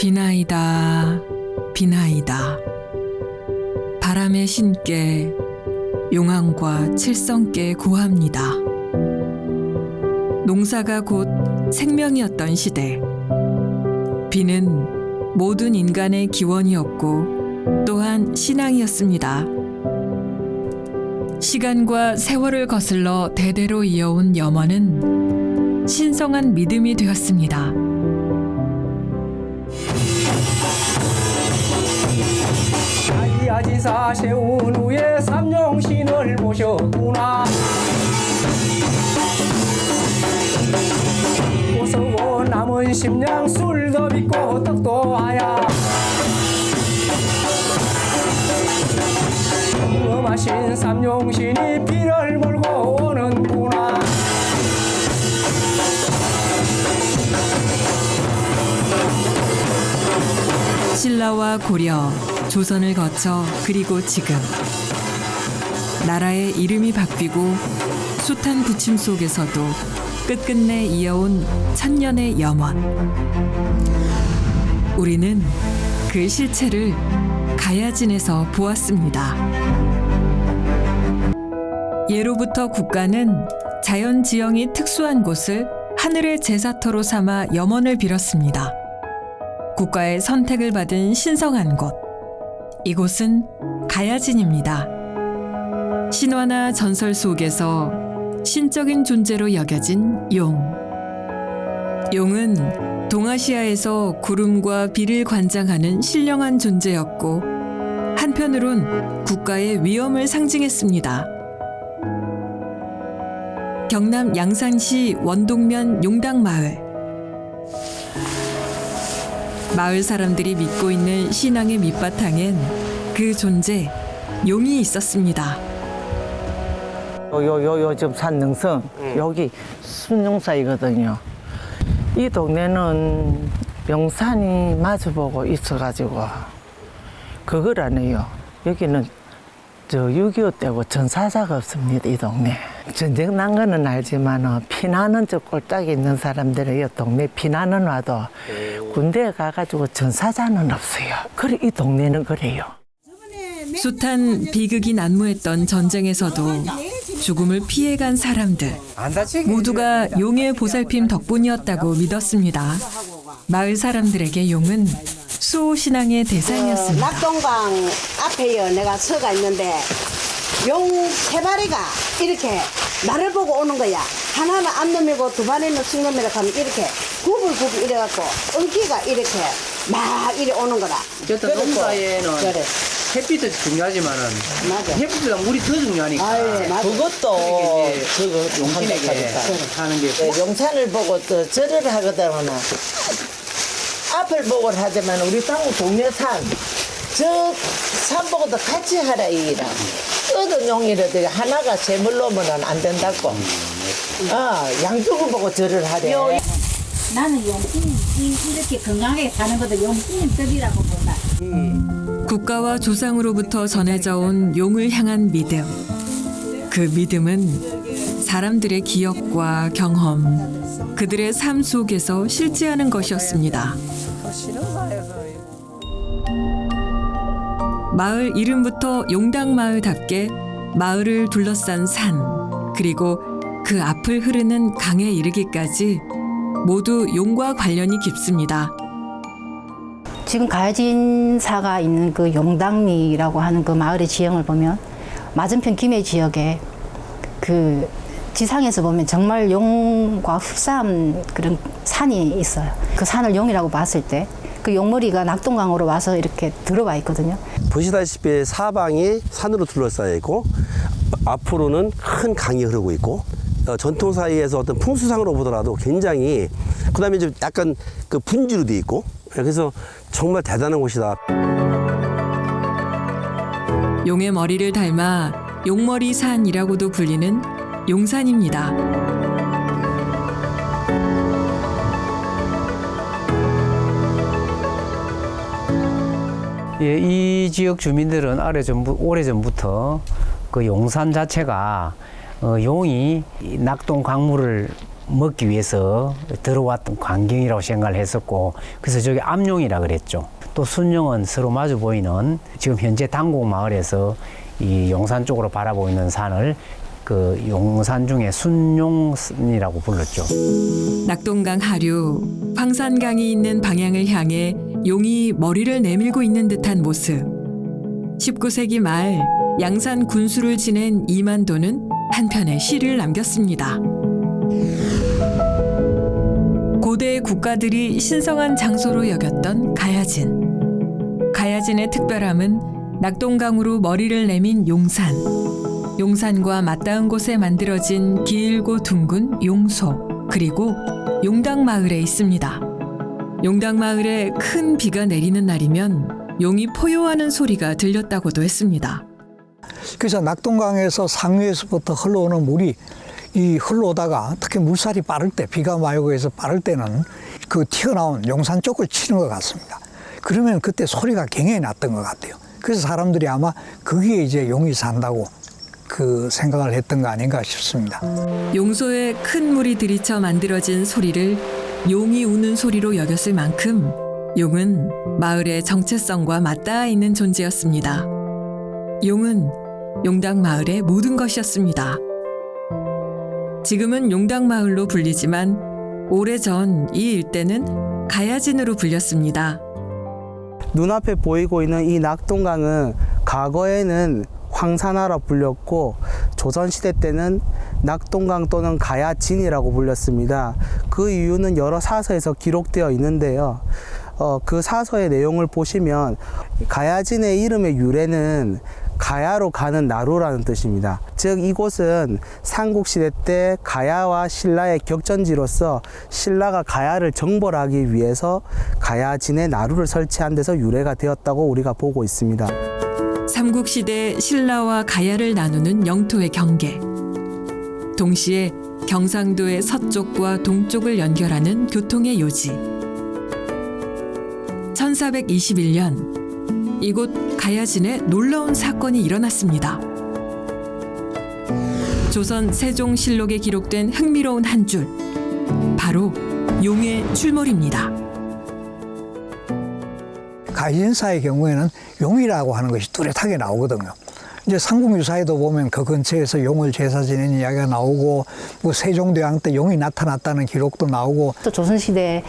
비나이다 비나이다 바람의 신께 용왕과 칠성께 고합니다. 농사가 곧 생명이었던 시대, 비는 모든 인간의 기원이었고 또한 신앙이었습니다. 시간과 세월을 거슬러 대대로 이어온 염원은 신성한 믿음이 되었습니다. 아지사 세운 후에 삼룡신을 모셨구나. 고서고 남은 심량 술도 빚고 떡도 하야. 음하신 삼룡신이 비를 몰고 오는구나. 신라와 고려, 조선을 거쳐 그리고 지금 나라의 이름이 바뀌고 숱한 부침 속에서도 끝끝내 이어온 천년의 염원. 우리는 그 실체를 가야진에서 보았습니다. 예로부터 국가는 자연 지형이 특수한 곳을 하늘의 제사터로 삼아 염원을 빌었습니다. 국가의 선택을 받은 신성한 곳, 이곳은 가야진입니다. 신화나 전설 속에서 신적인 존재로 여겨진 용. 용은 동아시아에서 구름과 비를 관장하는 신령한 존재였고 한편으론 국가의 위엄을 상징했습니다. 경남 양산시 원동면 용당마을. 마을 사람들이 믿고 있는 신앙의 밑바탕엔 그 존재, 용이 있었습니다. 요즘 산능성 여기 순용사이거든요. 이 동네는 명산이 마주보고 있어가지고 그걸 안 해요. 여기는 6.25 때고 전사자가 없습니다. 이 동네. 전쟁 난 거는 알지만 피나는 저 꼴짝에 있는 사람들은 이 동네 피나는 와도 군대에 가가지고 전사자는 없어요. 그래 이 동네는 그래요. 숱한 비극이 난무했던 전쟁에서도 죽음을 피해간 사람들 모두가 용의 보살핌 덕분이었다고 믿었습니다. 마을 사람들에게 용은 수호신앙의 대상이었습니다. 낙동강 앞에요 내가 서가 있는데 용 세 마리가 이렇게 나를 보고 오는 거야. 하나는 암놈이고 두 마리는 숙놈이라 하면 이렇게 구불구불 이래갖고 은기가 이렇게 막 이래 오는 거라. 어떤 농사에는 그래. 햇빛도 중요하지만은 맞아. 햇빛보다 물이 더 중요하니까. 아유, 맞아. 그것도 저거 용신에게 하는 게 용산을 보고 또 절을 하거든. 앞을 보고 하지만 우리 당구 동네 저 산 보고도 같이 하라 이라. 어떤 용이라도 하나가 재물 놓으면 안 된다고. 양쪽을 보고 절을 하래. 나는 용신이 이렇게 건강하게 사는 것도 용신님 뜻이라고 본다. 국가와 조상으로부터 전해져 온 용을 향한 믿음. 그 믿음은 사람들의 기억과 경험, 그들의 삶 속에서 실제하는 것이었습니다. 마을 이름부터 용당마을답게 마을을 둘러싼 산, 그리고 그 앞을 흐르는 강에 이르기까지 모두 용과 관련이 깊습니다. 지금 가야진사가 있는 그 용당리라고 하는 그 마을의 지형을 보면 맞은편 김해 지역에 그 지상에서 보면 정말 용과 흡사한 그런 산이 있어요. 그 산을 용이라고 봤을 때 그 용머리가 낙동강으로 와서 이렇게 들어와 있거든요. 보시다시피 사방이 산으로 둘러싸여 있고 앞으로는 큰 강이 흐르고 있고 전통사회에서 어떤 풍수상으로 보더라도 굉장히 그다음에 좀 약간 그 분지로 돼 있고 그래서 정말 대단한 곳이다. 용의 머리를 닮아 용머리산이라고도 불리는 용산입니다. 예, 이 지역 주민들은 오래전부터 그 용산 자체가 용이 낙동 강물을 먹기 위해서 들어왔던 광경이라고 생각을 했었고, 그래서 저기 암룡이라 그랬죠. 또 순룡은 서로 마주 보이는, 지금 현재 당곡 마을에서 이 용산 쪽으로 바라보고 있는 산을 그 용산 중에 순룡이라고 불렀죠. 낙동강 하류, 황산강이 있는 방향을 향해 용이 머리를 내밀고 있는 듯한 모습. 19세기 말 양산 군수를 지낸 이만도는 한편의 시를 남겼습니다. 고대 국가들이 신성한 장소로 여겼던 가야진. 가야진의 특별함은 낙동강으로 머리를 내민 용산. 용산과 맞닿은 곳에 만들어진 길고 둥근 용소, 그리고 용당마을에 있습니다. 용당마을에 큰 비가 내리는 날이면 용이 포효하는 소리가 들렸다고도 했습니다. 그래서 낙동강에서 상류에서부터 흘러오는 물이 이 흘러오다가 특히 물살이 빠를 때, 비가 말고 해서 빠를 때는 그 튀어나온 용산 쪽을 치는 것 같습니다. 그러면 그때 소리가 굉장히 났던 것 같아요. 그래서 사람들이 아마 거기에 이제 용이 산다고 그 생각을 했던 거 아닌가 싶습니다. 용소에 큰 물이 들이쳐 만들어진 소리를 용이 우는 소리로 여겼을 만큼 용은 마을의 정체성과 맞닿아 있는 존재였습니다. 용은 용당마을의 모든 것이었습니다. 지금은 용당마을로 불리지만 오래전 이 일대는 가야진으로 불렸습니다. 눈앞에 보이고 있는 이 낙동강은 과거에는 황산하라 불렸고 조선시대 때는 낙동강 또는 가야진이라고 불렸습니다. 그 이유는 여러 사서에서 기록되어 있는데요. 그 사서의 내용을 보시면 가야진의 이름의 유래는 가야로 가는 나루라는 뜻입니다. 즉 이곳은 삼국시대 때 가야와 신라의 격전지로서 신라가 가야를 정벌하기 위해서 가야진의 나루를 설치한 데서 유래가 되었다고 우리가 보고 있습니다. 삼국시대 신라와 가야를 나누는 영토의 경계. 동시에 경상도의 서쪽과 동쪽을 연결하는 교통의 요지. 1421년 이곳 가야진에 놀라운 사건이 일어났습니다. 조선 세종실록에 기록된 흥미로운 한 줄. 바로 용의 출몰입니다. 가야진사의 경우에는 용이라고 하는 것이 뚜렷하게 나오거든요. 이제 삼국유사에도 보면 그 근처에서 용을 제사 지내는 이야기가 나오고, 뭐 세종대왕 때 용이 나타났다는 기록도 나오고, 또 조선시대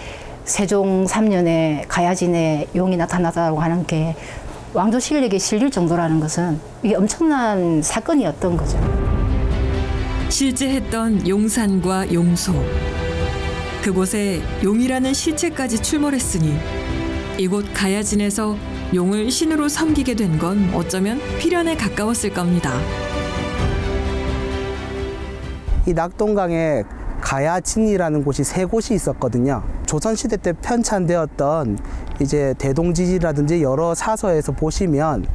세종 3년에 가야진에 용이 나타났다고 하는 게 왕조실록에 실릴 정도라는 것은 이게 엄청난 사건이었던 거죠. 실제 했던 용산과 용소. 그곳에 용이라는 실체까지 출몰했으니 이곳 가야진에서 용을 신으로 섬기게 된 건 어쩌면 필연에 가까웠을 겁니다. 이 낙동강에 가야진이라는 곳이 세 곳이 있었거든요. 조선시대 때 편찬되었던 이제 대동지지라든지 여러 사서에서 보시면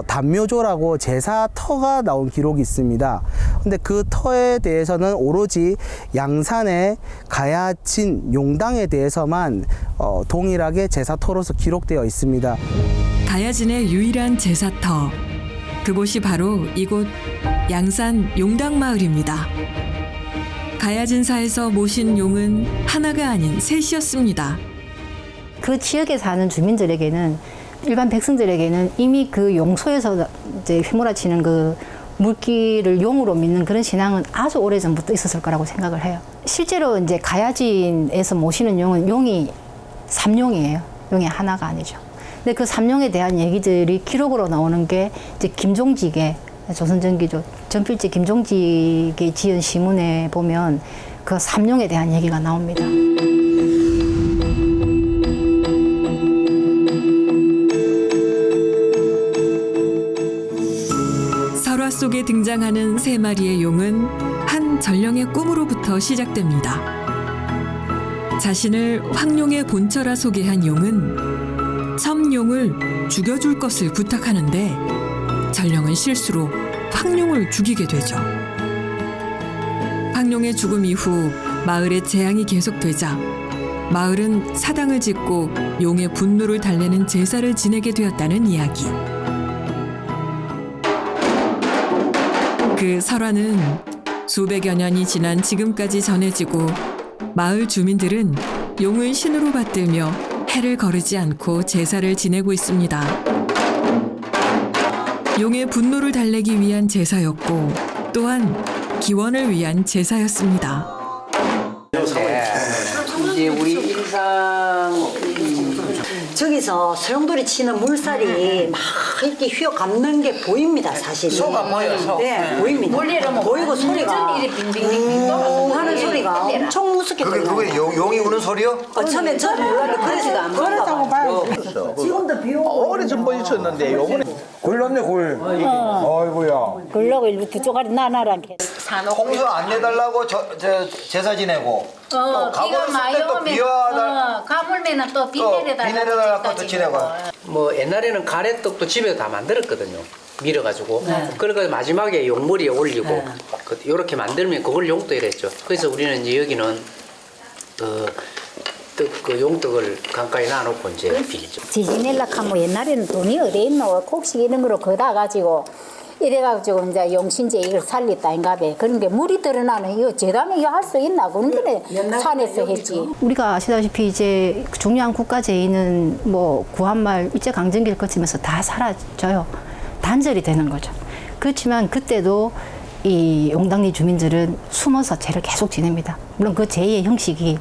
단묘조라고 제사터가 나온 기록이 있습니다. 근데 그 터에 대해서는 오로지 양산의 가야진 용당에 대해서만 동일하게 제사터로서 기록되어 있습니다. 가야진의 유일한 제사터. 그곳이 바로 이곳 양산 용당마을입니다. 가야진사에서 모신 용은 하나가 아닌 셋이었습니다. 그 지역에 사는 주민들에게는, 일반 백성들에게는 이미 그 용소에서 이제 휘몰아치는 그 물기를 용으로 믿는 그런 신앙은 아주 오래전부터 있었을 거라고 생각을 해요. 실제로 이제 가야진에서 모시는 용은 용이 삼용이에요. 용이 하나가 아니죠. 근데 그 삼용에 대한 얘기들이 기록으로 나오는 게 이제 김종직의 조선전기조 전필지 김종직이 지은 시문에 보면 그 삼룡에 대한 얘기가 나옵니다. 설화 속에 등장하는 세 마리의 용은 한 전령의 꿈으로부터 시작됩니다. 자신을 황룡의 본처라 소개한 용은 첨용을 죽여줄 것을 부탁하는데 전령은 실수로 황룡을 죽이게 되죠. 황룡의 죽음 이후 마을에 재앙이 계속되자 마을은 사당을 짓고 용의 분노를 달래는 제사를 지내게 되었다는 이야기. 그 설화는 수백여 년이 지난 지금까지 전해지고 마을 주민들은 용을 신으로 받들며 해를 거르지 않고 제사를 지내고 있습니다. 용의 분노를 달래기 위한 제사였고 또한 기원을 위한 제사였습니다. 이제 우리 일상 저기서 소용돌이 치는 물살이 막 이렇게 휘어 감는 게 보입니다, 사실. 소가 보여요, 소. 네, 보입니다. 보이고 소리가 하는 소리가 엄청 무섭게 그게 용이 우는 소리요? 처음에 저는 몰랐는데 그래서 안 그런다고 봐요. 지금도 비 오고. 오래전부터 있었는데 요번에 골랐네 골. 아이고야. 그러고 이렇게 쪼가리 나나랑 홍수 안 내달라고 저 제사 지내고. 비가 많이 오면 가물면은 또 비 내려달라고 또 지내고. 뭐 옛날에는 가래떡도 집에서 다 만들었거든요. 밀어가지고 그러니까 마지막에 용머리에 올리고 이렇게 만들면 그걸 용떡이라 했죠. 그래서 우리는 이제 여기는 그 용떡을 강가에 놔놓고 이제 빌죠. 지지낼락 하면 옛날에는 돈이 어디 있노? 곡식 이런 거로 거다 가지고 이래가지고 이제 용신제 이걸 살렸다 인가배. 그런 게 물이 드러나는 이거 재단이 할 수 있나? 그런 게 산에서 했지. 우리가 아시다시피 이제 중요한 국가 제의는 뭐 구한말 일제강점기를 거치면서 다 사라져요. 단절이 되는 거죠. 그렇지만 그때도 이 용당리 주민들은 숨어서 제를 계속 지냅니다. 물론 그 제의의 형식이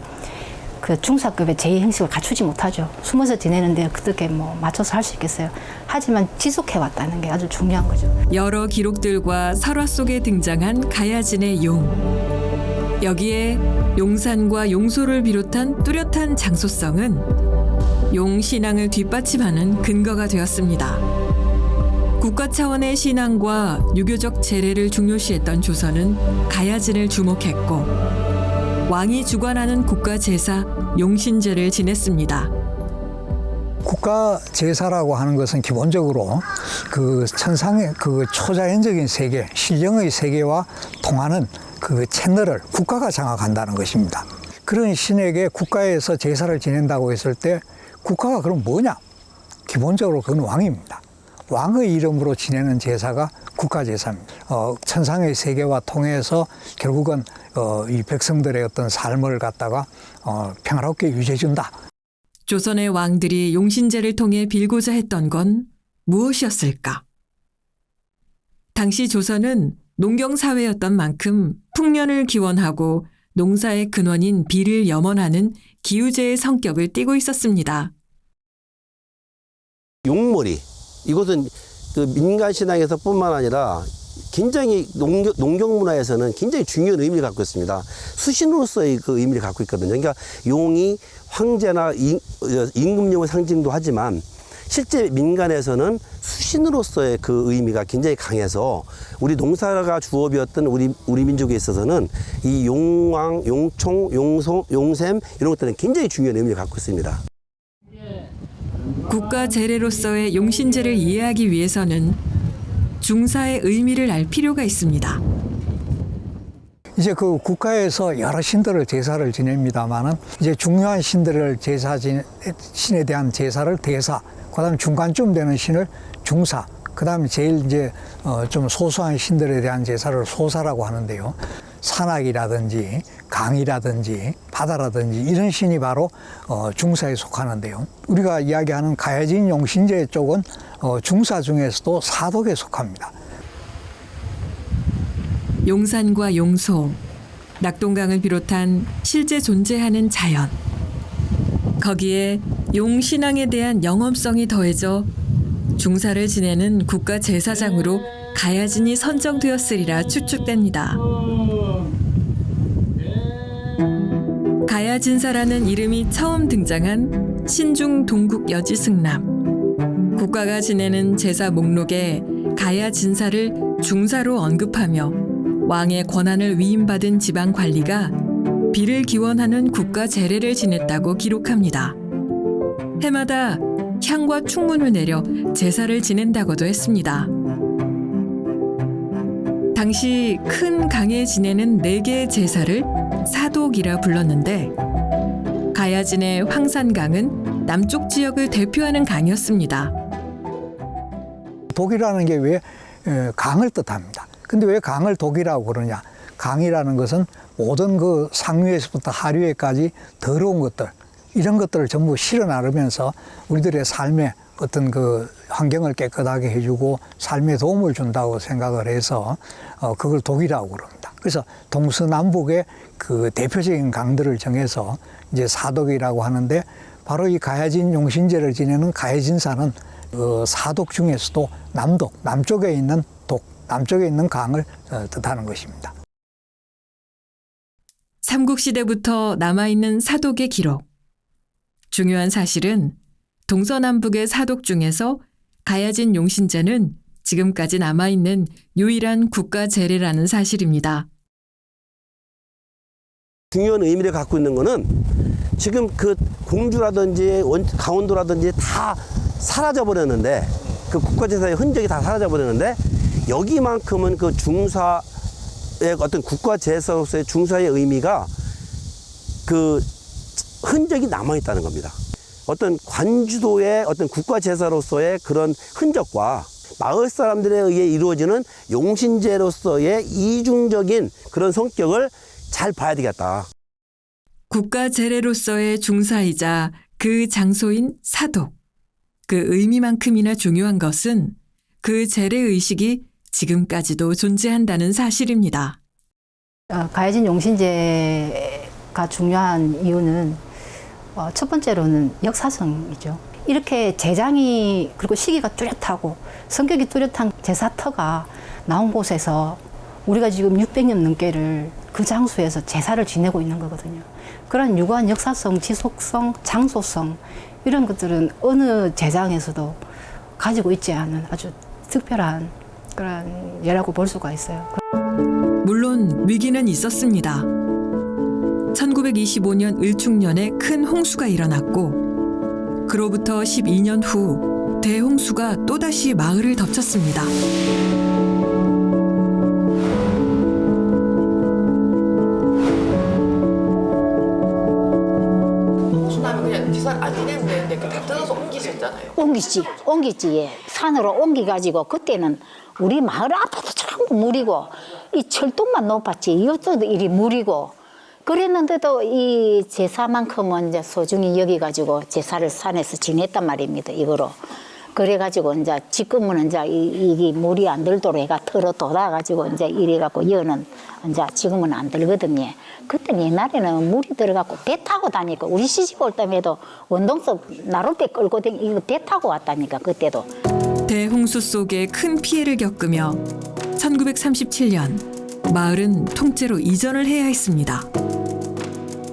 그 중사급의 제의 형식을 갖추지 못하죠. 숨어서 지내는데 어떻게 뭐 맞춰서 할 수 있겠어요. 하지만 지속해 왔다는 게 아주 중요한 거죠. 여러 기록들과 설화 속에 등장한 가야진의 용. 여기에 용산과 용소를 비롯한 뚜렷한 장소성은 용 신앙을 뒷받침하는 근거가 되었습니다. 국가 차원의 신앙과 유교적 재래를 중요시했던 조선은 가야진을 주목했고 왕이 주관하는 국가 제사 용신제를 지냈습니다. 국가 제사라고 하는 것은 기본적으로 그 천상의 그 초자연적인 세계, 신령의 세계와 통하는 그 채널을 국가가 장악한다는 것입니다. 그런 신에게 국가에서 제사를 지낸다고 했을 때 국가가 그럼 뭐냐? 기본적으로 그건 왕입니다. 왕의 이름으로 지내는 제사가 국가제사입니다. 천상의 세계와 통해서 결국은 이 백성들의 어떤 삶을 갖다가 평화롭게 유지해준다. 조선의 왕들이 용신제를 통해 빌고자 했던 건 무엇이었을까? 당시 조선은 농경사회였던 만큼 풍년을 기원하고 농사의 근원인 비를 염원하는 기우제의 성격을 띠고 있었습니다. 용머리 이것은 그 민간 신앙에서뿐만 아니라 굉장히 농경 문화에서는 굉장히 중요한 의미를 갖고 있습니다. 수신으로서의 그 의미를 갖고 있거든요. 그러니까 용이 황제나 임금용의 상징도 하지만 실제 민간에서는 수신으로서의 그 의미가 굉장히 강해서 우리 농사가 주업이었던 우리 민족에 있어서는 이 용왕, 용총, 용소, 용샘 이런 것들은 굉장히 중요한 의미를 갖고 있습니다. 국가 제례로서의 용신제를 이해하기 위해서는 중사의 의미를 알 필요가 있습니다. 이제 그 국가에서 여러 신들을 제사를 지냅니다만은 이제 중요한 신들을 신에 대한 제사를 대사, 그다음에 중간쯤 되는 신을 중사, 그다음에 제일 이제 좀 소소한 신들에 대한 제사를 소사라고 하는데요. 산악이라든지 강이라든지 바다라든지 이런 신이 바로 중사에 속하는데요. 우리가 이야기하는 가야진 용신제 쪽은 중사 중에서도 사독에 속합니다. 용산과 용소, 낙동강을 비롯한 실제 존재하는 자연. 거기에 용신앙에 대한 영험성이 더해져 중사를 지내는 국가 제사장으로 가야진이 선정되었으리라 추측됩니다. 가야진사라는 이름이 처음 등장한 신중 동국 여지승남. 국가가 지내는 제사 목록에 가야진사를 중사로 언급하며 왕의 권한을 위임받은 지방 관리가 비를 기원하는 국가 제례를 지냈다고 기록합니다. 해마다 향과 충문을 내려 제사를 지낸다고도 했습니다. 당시 큰 강에 지내는 4개의 제사를 사독이라 불렀는데 가야진의 황산강은 남쪽 지역을 대표하는 강이었습니다. 독이라는 게 왜 강을 뜻합니다. 근데 왜 강을 독이라고 그러냐? 강이라는 것은 모든 그 상류에서부터 하류에까지 더러운 것들, 이런 것들을 전부 실어 나르면서 우리들의 삶에 어떤 그 환경을 깨끗하게 해주고 삶에 도움을 준다고 생각을 해서 그걸 독이라고 그럽니다. 그래서 동서남북의 그 대표적인 강들을 정해서 이제 사독이라고 하는데, 바로 이 가야진 용신제를 지내는 가야진사는 그 사독 중에서도 남독, 남쪽에 있는 독, 남쪽에 있는 강을 뜻하는 것입니다. 삼국시대부터 남아있는 사독의 기록. 중요한 사실은 동서남북의 사독 중에서 가야진 용신제는 지금까지 남아있는 유일한 국가 제례라는 사실입니다. 중요한 의미를 갖고 있는 거는 지금 그 공주라든지 강원도라든지 다 사라져 버렸는데, 그 국가제사의 흔적이 다 사라져 버렸는데, 여기만큼은 그 중사의 어떤 국가제사로서의 중사의 의미가 그 흔적이 남아있다는 겁니다. 어떤 관주도의 어떤 국가제사로서의 그런 흔적과 마을 사람들에 의해 이루어지는 용신제로서의 이중적인 그런 성격을 잘 봐야 되겠다. 국가 제례로서의 중사이자 그 장소인 사독. 그 의미만큼이나 중요한 것은 그 제례 의식이 지금까지도 존재한다는 사실입니다. 가야진 용신제가 중요한 이유는 첫 번째로는 역사성이죠. 이렇게 재장이, 그리고 시기가 뚜렷하고 성격이 뚜렷한 제사터가 나온 곳에서 우리가 지금 600년 넘게를 그 장소에서 제사를 지내고 있는 거거든요. 그런 유구한 역사성, 지속성, 장소성, 이런 것들은 어느 제장에서도 가지고 있지 않은 아주 특별한 그런 예라고 볼 수가 있어요. 물론 위기는 있었습니다. 1925년 을충년에 큰 홍수가 일어났고, 그로부터 12년 후 대홍수가 또다시 마을을 덮쳤습니다. 홍수 나면 그냥 기사를 안 지내면 되는데 다 뜯어서 옮기셨잖아요. 옮기지. 예. 산으로 옮겨가지고 그때는 우리 마을 앞에도 전부 물이고 이 철쭉만 높았지 이것도 이리 물이고 그랬는데도 이 제사만큼은 이제 소중히 여기가지고 제사를 산에서 지냈단 말입니다. 이거로. 그래가지고 이제 지금은 이제 이게 물이 안 들도록 해가 털어 돋아가지고 이제 이래갖고 여는 이제 지금은 안 들거든요. 그때 옛날에는 물이 들어갖고 배 타고 다니고 우리 시집 올 때에도 원동석 나룻배 끌고 이거 배 타고 왔다니까 그때도. 대홍수 속에 큰 피해를 겪으며 1937년 마을은 통째로 이전을 해야 했습니다.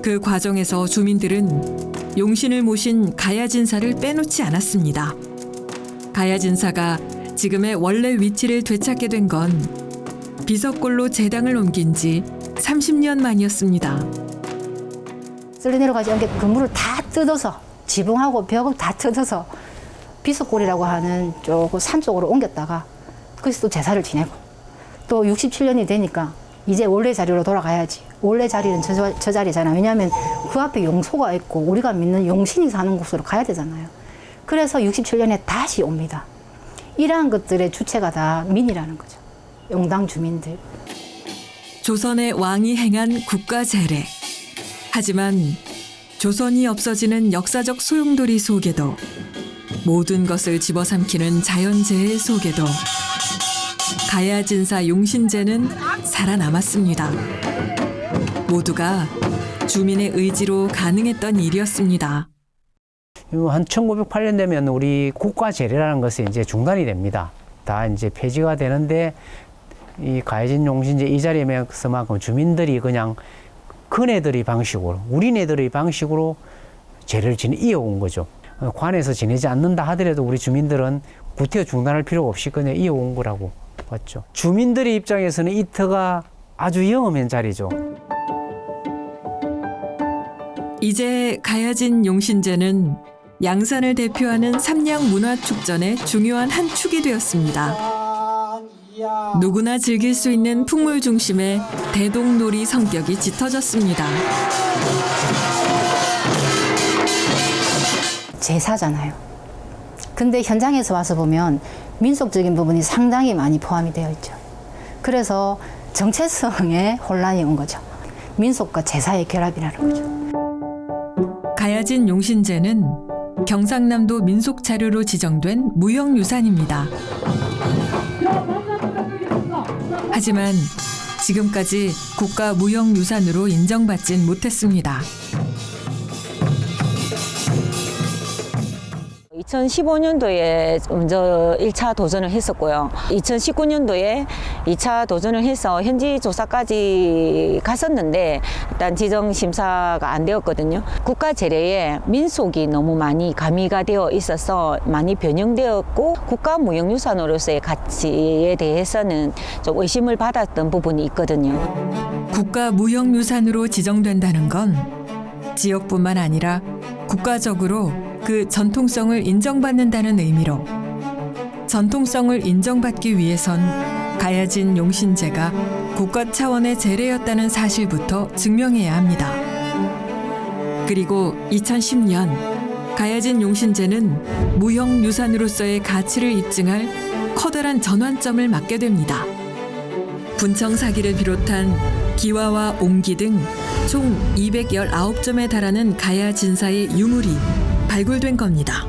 그 과정에서 주민들은 용신을 모신 가야진사를 빼놓지 않았습니다. 가야진사가 지금의 원래 위치를 되찾게 된 건 비석골로 제당을 옮긴 지 30년 만이었습니다. 쓸려 내려가지 않게 그물을 다 뜯어서 지붕하고 벽을 다 뜯어서 비석골이라고 하는 조금 산 쪽으로 옮겼다가 거기서 또 제사를 지내고 또 67년이 되니까 이제 원래 자리로 돌아가야지. 원래 자리는 저 자리잖아. 왜냐하면 그 앞에 용소가 있고 우리가 믿는 용신이 사는 곳으로 가야 되잖아요. 그래서 67년에 다시 옵니다. 이러한 것들의 주체가 다 민이라는 거죠. 용당 주민들. 조선의 왕이 행한 국가 제례. 하지만 조선이 없어지는 역사적 소용돌이 속에도 모든 것을 집어삼키는 자연재해 속에도 가야진사 용신제는 살아남았습니다. 모두가 주민의 의지로 가능했던 일이었습니다. 한 1908년 되면 우리 국가 제례라는 것이 이제 중단이 됩니다. 다 이제 폐지가 되는데 이 가야진 용신제 이 자리에서만큼 주민들이 그냥 큰애들의 방식으로, 우리네들의 방식으로 제례를 이어온 거죠. 관에서 지내지 않는다 하더라도 우리 주민들은 구태여 중단할 필요가 없이 그냥 이어온 거라고 봤죠. 주민들의 입장에서는 이 터가 아주 영험한 자리죠. 이제 가야진 용신제는 양산을 대표하는 삼양문화축전의 중요한 한 축이 되었습니다. 누구나 즐길 수 있는 풍물 중심의 대동놀이 성격이 짙어졌습니다. 제사잖아요. 근데 현장에서 와서 보면 민속적인 부분이 상당히 많이 포함이 되어 있죠. 그래서 정체성에 혼란이 온 거죠. 민속과 제사의 결합이라는 거죠. 가야진 용신제는 경상남도 민속자료로 지정된 무형유산입니다. 하지만 지금까지 국가 무형유산으로 인정받진 못했습니다. 2015년도에 먼저 1차 도전을 했었고요. 2019년도에 2차 도전을 해서 현지 조사까지 갔었는데 일단 지정 심사가 안 되었거든요. 국가 재래에 민속이 너무 많이 가미가 되어 있어서 많이 변형되었고 국가 무형유산으로서의 가치에 대해서는 좀 의심을 받았던 부분이 있거든요. 국가 무형유산으로 지정된다는 건 지역뿐만 아니라 국가적으로 그 전통성을 인정받는다는 의미로 전통성을 인정받기 위해선 가야진 용신제가 국가 차원의 제례였다는 사실부터 증명해야 합니다. 그리고 2010년 가야진 용신제는 무형유산으로서의 가치를 입증할 커다란 전환점을 맞게 됩니다. 분청사기를 비롯한 기와와 옹기 등 총 219점에 달하는 가야진사의 유물이 발굴된 겁니다.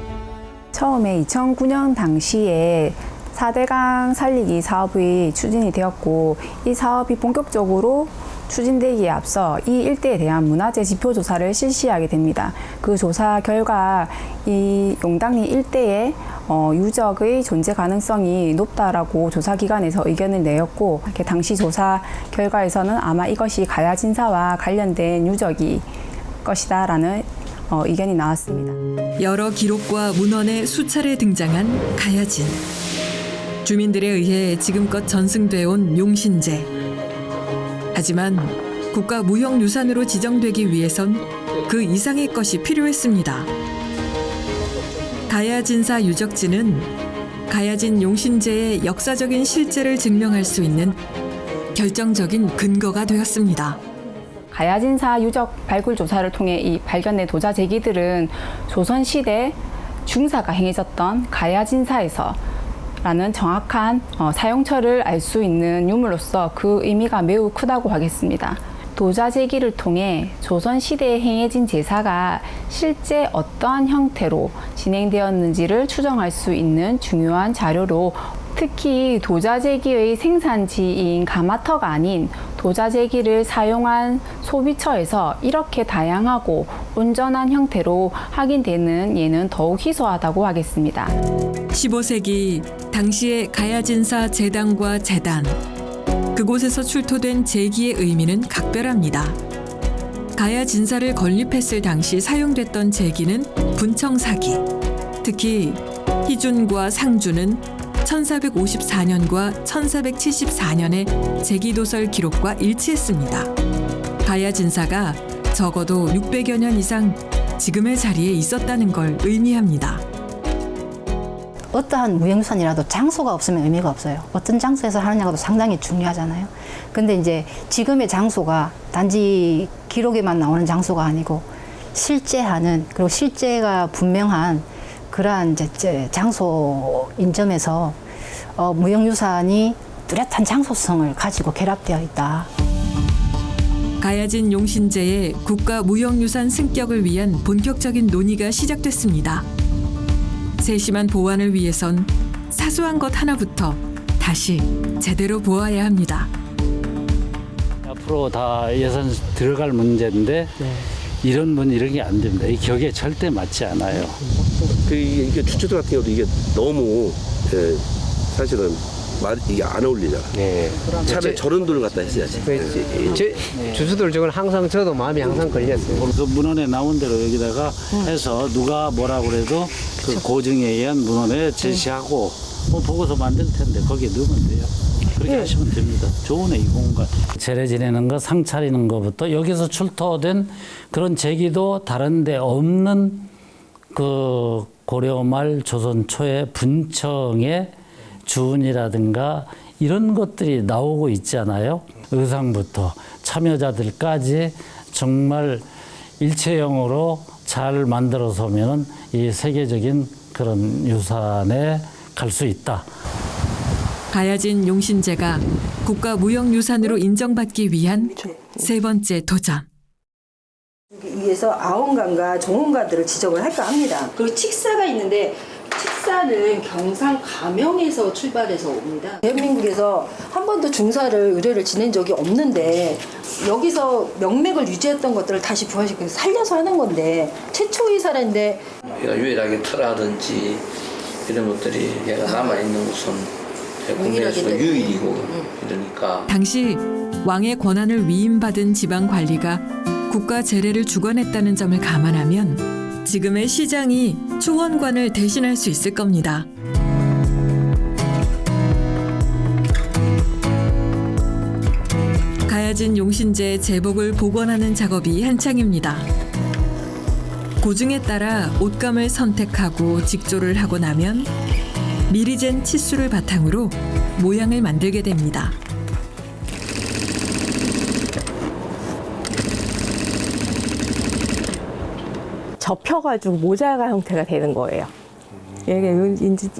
처음에 2009년 당시에 4대강 살리기 사업이 추진이 되었고 이 사업이 본격적으로 추진되기에 앞서 이 일대에 대한 문화재 지표 조사를 실시하게 됩니다. 그 조사 결과 이 용당리 일대에 유적의 존재 가능성이 높다라고 조사기관에서 의견을 내었고 당시 조사 결과에서는 아마 이것이 가야진사와 관련된 유적이 것이다라는 의견이 나왔습니다. 여러 기록과 문헌에 수차례 등장한 가야진. 주민들에 의해 지금껏 전승돼 온 용신제. 하지만 국가 무형유산으로 지정되기 위해선 그 이상의 것이 필요했습니다. 가야진사 유적지는 가야진 용신제의 역사적인 실제를 증명할 수 있는 결정적인 근거가 되었습니다. 가야진사 유적 발굴 조사를 통해 이 발견된 도자 제기들은 조선시대 중사가 행해졌던 가야진사에서 라는 정확한 사용처를 알 수 있는 유물로서 그 의미가 매우 크다고 하겠습니다. 도자 제기를 통해 조선시대에 행해진 제사가 실제 어떠한 형태로 진행되었는지를 추정할 수 있는 중요한 자료로 특히 도자재기의 생산지인 가마터가 아닌 도자재기를 사용한 소비처에서 이렇게 다양하고 온전한 형태로 확인되는 예는 더욱 희소하다고 하겠습니다. 15세기 당시의 가야진사 제당과 제단, 그곳에서 출토된 제기의 의미는 각별합니다. 가야진사를 건립했을 당시 사용됐던 제기는 분청사기, 특히 희준과 상주는 1454년과 1474년의 제기도설 기록과 일치했습니다. 가야진사가 적어도 600여 년 이상 지금의 자리에 있었다는 걸 의미합니다. 어떠한 무형유산이라도 장소가 없으면 의미가 없어요. 어떤 장소에서 하느냐가도 상당히 중요하잖아요. 근데 이제 지금의 장소가 단지 기록에만 나오는 장소가 아니고 실제 하는, 그리고 실제가 분명한 그러한 이제 장소인 점에서 무형유산이 뚜렷한 장소성을 가지고 결합되어 있다. 가야진 용신제의 국가 무형유산 승격을 위한 본격적인 논의가 시작됐습니다. 세심한 보완을 위해선 사소한 것 하나부터 다시 제대로 보아야 합니다. 앞으로 다 예산 들어갈 문제인데 이런 게 안 됩니다. 이 격에 절대 맞지 않아요. 이게 주체들 같은 경우도 이게 너무 사실은 이게 안 어울리잖아. 차라리 저런 돈을 갖다 했어야지. 주수들 중은 항상 저도 마음이 항상 걸렸어요. 그 문헌에 나온 대로 여기다가 해서 누가 뭐라 그래도 그 고증에 의한 문헌에 제시하고 보고서 만들 텐데 거기에 넣으면 돼요. 그렇게 하시면 됩니다. 좋으네, 이 공간. 제례 지내는 거, 상 차리는 거부터 여기서 출토된 그런 제기도 다른 데 없는 그 고려 말 조선 초의 분청의 주운이라든가 이런 것들이 나오고 있잖아요. 의상부터 참여자들까지 정말 일체형으로 잘 만들어서면 이 세계적인 그런 유산에 갈 수 있다. 가야진 용신제가 국가무형유산으로 인정받기 위한 세 번째 도전. 위에서 아원강과 종원가들을 지적을 할까 합니다. 그리고 칙사가 있는데 칙사는 경상 가명에서 출발해서 옵니다. 대한민국에서 한 번도 중사를 의뢰를 지낸 적이 없는데 여기서 명맥을 유지했던 것들을 다시 부활시켜서 살려서 하는 건데 최초의 사례인데 얘가 유일하게 터라든지 이런 것들이 얘가 남아있는 곳은 국내에서도 유일이고 이러니까 당시 왕의 권한을 위임받은 지방 관리가 국가 재래를 주관했다는 점을 감안하면 지금의 시장이 초원관을 대신할 수 있을 겁니다. 가야진 용신제의 제복을 복원하는 작업이 한창입니다. 고증에 따라 옷감을 선택하고 직조를 하고 나면 미리 잰 치수를 바탕으로 모양을 만들게 됩니다. 접혀가지고 모자가 형태가 되는 거예요.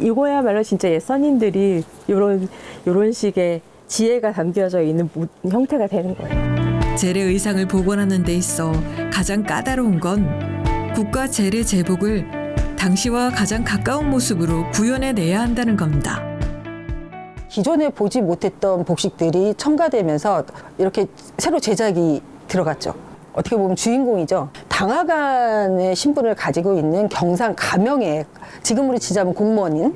이거야말로 진짜 옛선인들이 이런 식의 지혜가 담겨져 있는 형태가 되는 거예요. 재래 의상을 복원하는 데 있어 가장 까다로운 건 국가 재래 제복을 당시와 가장 가까운 모습으로 구현해내야 한다는 겁니다. 기존에 보지 못했던 복식들이 첨가되면서 이렇게 새로 제작이 들어갔죠. 어떻게 보면 주인공이죠. 당하간의 신분을 가지고 있는 경상 가명의 지금으로 치자면 공무원이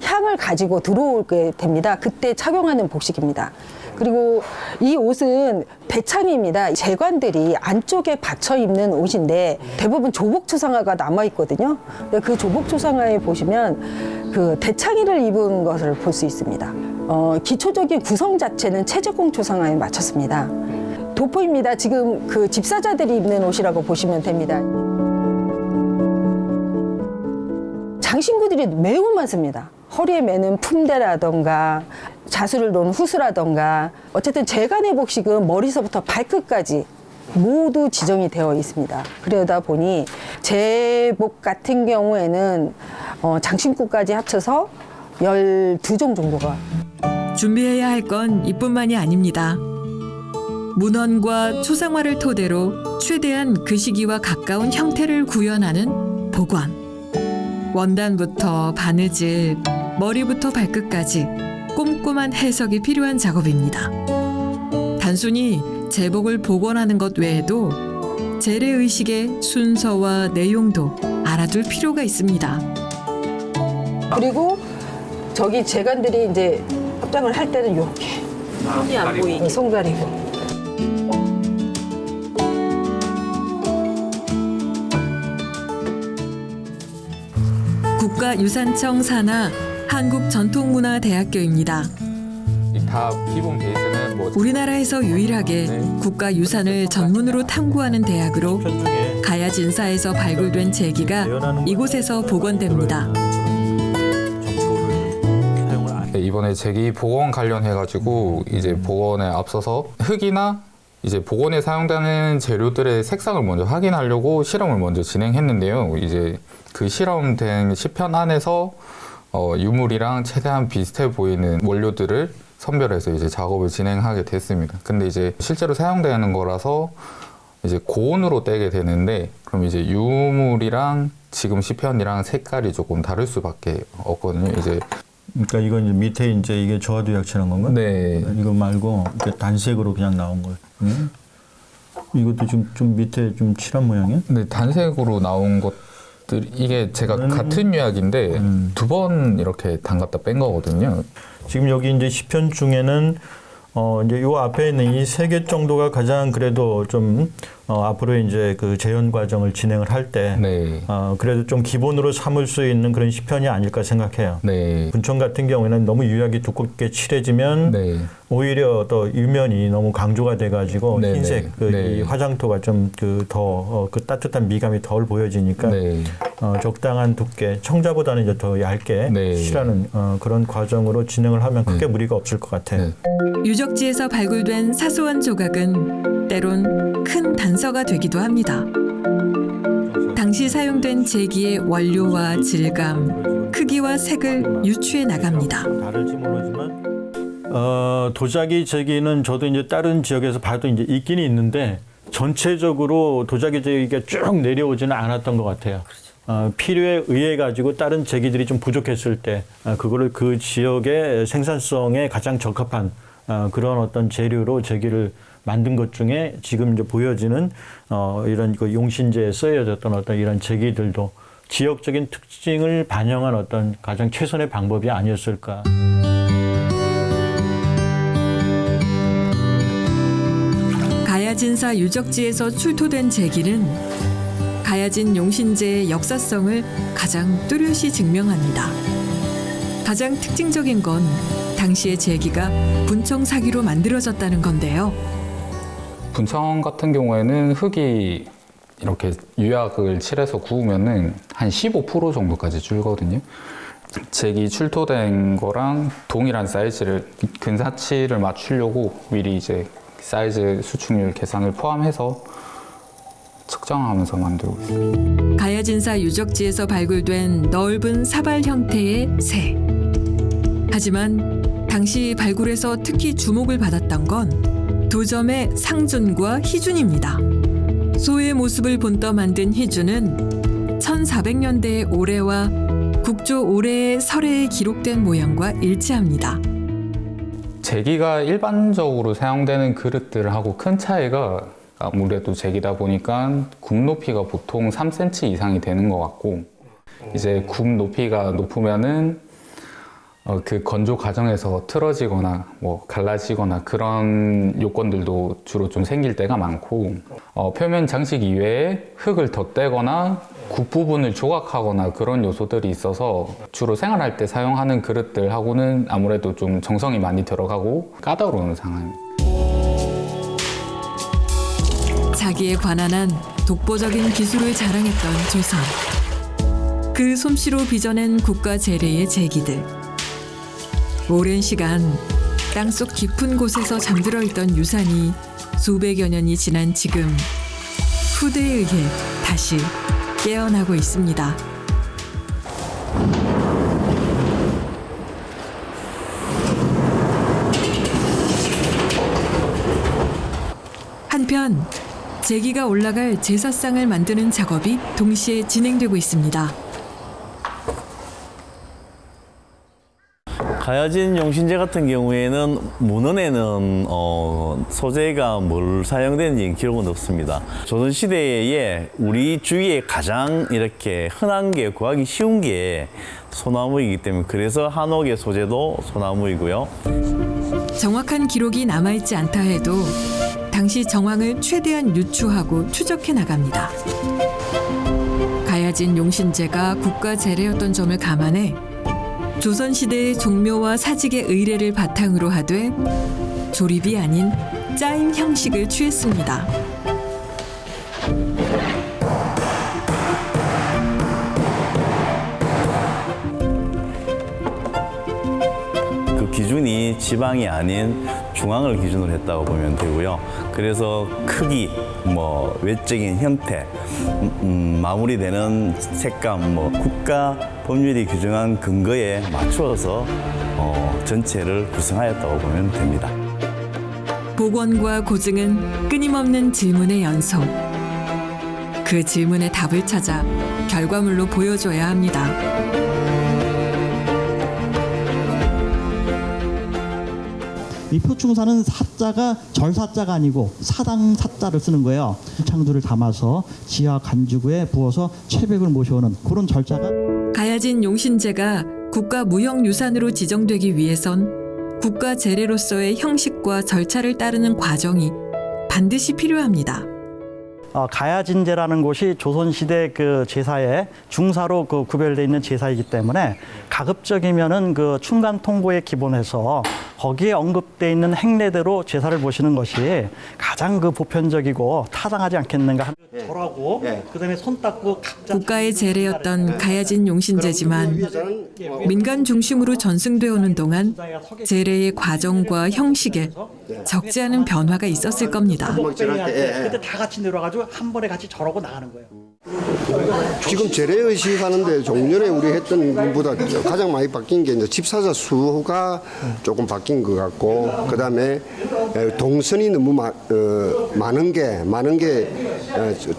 향을 가지고 들어오게 됩니다. 그때 착용하는 복식입니다. 그리고 이 옷은 대창입니다. 재관들이 안쪽에 받쳐 입는 옷인데 대부분 조복초상화가 남아 있거든요. 그 조복초상화에 보시면 그 대창이를 입은 것을 볼 수 있습니다. 기초적인 구성 자체는 채제공 초상화에 맞췄습니다. 도포입니다. 지금 그 집사자들이 입는 옷이라고 보시면 됩니다. 장신구들이 매우 많습니다. 허리에 매는 품대라던가 자수를 놓은 후수라던가 어쨌든 재간의 복식은 머리서부터 발끝까지 모두 지정이 되어 있습니다. 그러다 보니 제복 같은 경우에는 장신구까지 합쳐서 12종 정도가 준비해야 할 건 이뿐만이 아닙니다. 문헌과 초상화를 토대로 최대한 그 시기와 가까운 형태를 구현하는 복원. 원단부터 바느질, 머리부터 발끝까지 꼼꼼한 해석이 필요한 작업입니다. 단순히 제복을 복원하는 것 외에도 재래의식의 순서와 내용도 알아둘 필요가 있습니다. 그리고 저기 재간들이 이제 합장을 할 때는 이렇게 손이 안 보이게 손가리고 국가유산청 산하 한국전통문화대학교입니다. 다 기본 베이스는 우리나라에서 유일하게 국가유산을 전문으로 탐구하는 대학으로 가야진사에서 발굴된 제기가 이곳에서 복원됩니다. 이번에 제기 복원 관련해가지고 이제 복원에 앞서서 흙이나 이제 복원에 사용되는 재료들의 색상을 먼저 확인하려고 실험을 먼저 진행했는데요. 이제 그 실험된 시편 안에서 유물이랑 최대한 비슷해 보이는 원료들을 선별해서 이제 작업을 진행하게 됐습니다. 근데 이제 실제로 사용되는 거라서 이제 고온으로 떼게 되는데 그럼 이제 유물이랑 지금 시편이랑 색깔이 조금 다를 수밖에 없거든요. 이제 그러니까 이건 이제 밑에 이제 이게 저하도약 칠한 건가? 네. 이거 말고 이렇게 단색으로 그냥 나온 거예요. 이것도 좀 밑에 좀 칠한 모양이야? 네, 단색으로 나온 것들 이게 제가 같은 유약인데 2번 이렇게 담갔다 뺀 거거든요. 지금 여기 이제 시편 중에는 이제 요 앞에 있는 이 3개 정도가 가장 그래도 좀 앞으로 이제 그 재현 과정을 진행을 할 때 그래도 좀 기본으로 삼을 수 있는 그런 시편이 아닐까 생각해요. 분청 같은 경우에는 너무 유약이 두껍게 칠해지면 오히려 더 유면이 너무 강조가 돼가지고 흰색 이 화장토가 좀 그 더 그 따뜻한 미감이 덜 보여지니까 적당한 두께, 청자보다는 이제 더 얇게 칠하는 그런 과정으로 진행을 하면 크게 무리가 없을 것 같아요. 유적지에서 발굴된 사소한 조각은 때론 큰 단서가 되기도 합니다. 당시 당시 사용된 제기의 원료와 질감, 크기와 색을 유추해 나갑니다. 다를지 모르지만 도자기 제기는 저도 이제 다른 지역에서 봐도 이제 있긴 있는데 전체적으로 도자기 제기가 쭉 내려오지는 않았던 것 같아요. 필요에 의해 가지고 다른 제기들이 좀 부족했을 때 그거를 그 지역의 생산성에 가장 적합한 그런 어떤 재료로 제기를 만든 것 중에 지금 이제 보여지는 이런 그 용신제에 쓰여졌던 어떤 이런 제기들도 지역적인 특징을 반영한 어떤 가장 최선의 방법이 아니었을까. 가야진사 유적지에서 출토된 제기는 가야진 용신제의 역사성을 가장 뚜렷이 증명합니다. 가장 특징적인 건 당시의 제기가 분청 사기로 만들어졌다는 건데요. 분청 같은 경우에는 흙이 이렇게 유약을 칠해서 구우면은 한 15% 정도까지 줄거든요. 제기 출토된 거랑 동일한 사이즈를 근사치를 맞추려고 미리 이제 사이즈 수축률 계산을 포함해서 측정하면서 만들고 있습니다. 가야진사 유적지에서 발굴된 넓은 사발 형태의 새. 하지만 당시 발굴에서 특히 주목을 받았던 건 도점의 상준과 희준입니다. 소의 모습을 본떠 만든 희준은 1400년대의 올해와 국조 올해의 설해에 기록된 모양과 일치합니다. 제기가 일반적으로 사용되는 그릇들하고 큰 차이가 아무래도 제기다 보니까 굽 높이가 보통 3cm 이상이 되는 것 같고 이제 굽 높이가 높으면은 그 건조 과정에서 틀어지거나 뭐 갈라지거나 그런 요건들도 주로 좀 생길 때가 많고 표면 장식 이외에 흙을 덧대거나 굽 부분을 조각하거나 그런 요소들이 있어서 주로 생활할 때 사용하는 그릇들하고는 아무래도 좀 정성이 많이 들어가고 까다로운 상황입니다. 자기에 관한한 독보적인 기술을 자랑했던 조선. 그 솜씨로 빚어낸 국가 재래의 제기들. 오랜 시간 땅속 깊은 곳에서 잠들어 있던 유산이 수백여 년이 지난 지금 후대에 의해 다시 깨어나고 있습니다. 한편 제기가 올라갈 제사상을 만드는 작업이 동시에 진행되고 있습니다. 가야진 용신제 같은 경우에는 문헌에는 소재가 뭘 사용되는지 기록은 없습니다. 조선시대에 우리 주위에 가장 이렇게 흔한 게 구하기 쉬운 게 소나무이기 때문에 그래서 한옥의 소재도 소나무이고요. 정확한 기록이 남아있지 않다 해도 당시 정황을 최대한 유추하고 추적해 나갑니다. 가야진 용신제가 국가 재래였던 점을 감안해 조선시대의 종묘와 사직의 의례를 바탕으로 하되 조립이 아닌 짜임 형식을 취했습니다. 그 기준이 지방이 아닌 중앙을 기준으로 했다고 보면 되고요. 그래서 크기, 뭐 외적인 형태, 마무리되는 색감, 뭐 국가 법률이 규정한 근거에 맞추어서 전체를 구성하였다고 보면 됩니다. 복원과 고증은 끊임없는 질문의 연속. 그 질문의 답을 찾아 결과물로 보여줘야 합니다. 이 표충사는 사자가 절사자가 아니고 사당 사자를 쓰는 거예요. 창두를 담아서 지하 간주구에 부어서 최백을 모셔오는 그런 절차가. 가야진 용신제가 국가 무형유산으로 지정되기 위해선 국가 재래로서의 형식과 절차를 따르는 과정이 반드시 필요합니다. 가야진제라는 곳이 조선시대 그 제사의 중사로 그 구별되어 있는 제사이기 때문에 가급적이면은 그 충간 통고에 기본해서 거기에 언급되어 있는 행례대로 제사를 보시는 것이 가장 그 보편적이고 타당하지 않겠는가 하는 절하고 그다음에 손 닦고 국가의 재래였던 가야진 용신제지만 민간 중심으로 전승되어 오는 동안 재래의 과정과 형식에 적지 않은 변화가 있었을 겁니다. 그때 다 같이 내려가지고 한 번에 같이 절하고 나가는 거예요. 지금 재래의식 하는데 종전에 우리 했던 것보다 가장 많이 바뀐 게 이제 집사자 수가 조금 바뀐 것 같고, 그 다음에 동선이 너무 많은 게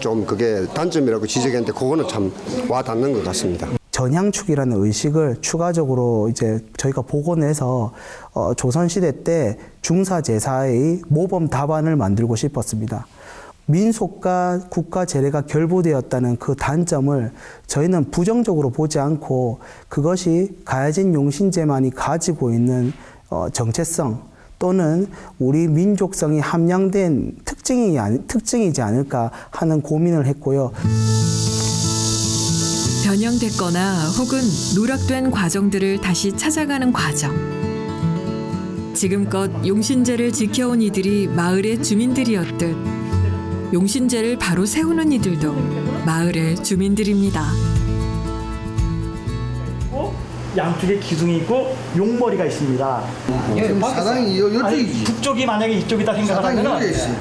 좀 그게 단점이라고 지적했는데 그거는 참 와닿는 것 같습니다. 전향축이라는 의식을 추가적으로 이제 저희가 복원해서 조선시대 때 중사제사의 모범 답안을 만들고 싶었습니다. 민속과 국가 재래가 결부되었다는 그 단점을 저희는 부정적으로 보지 않고 그것이 가야진 용신제만이 가지고 있는 정체성 또는 우리 민족성이 함양된 특징이지 않을까 하는 고민을 했고요. 변형됐거나 혹은 누락된 과정들을 다시 찾아가는 과정. 지금껏 용신제를 지켜온 이들이 마을의 주민들이었듯 용신제를 바로 세우는 이들도 마을의 주민들입니다. 양쪽에 기둥이 있고 용머리가 있습니다. 사당이 이쪽이지. 북쪽이 만약에 이쪽이다 생각하면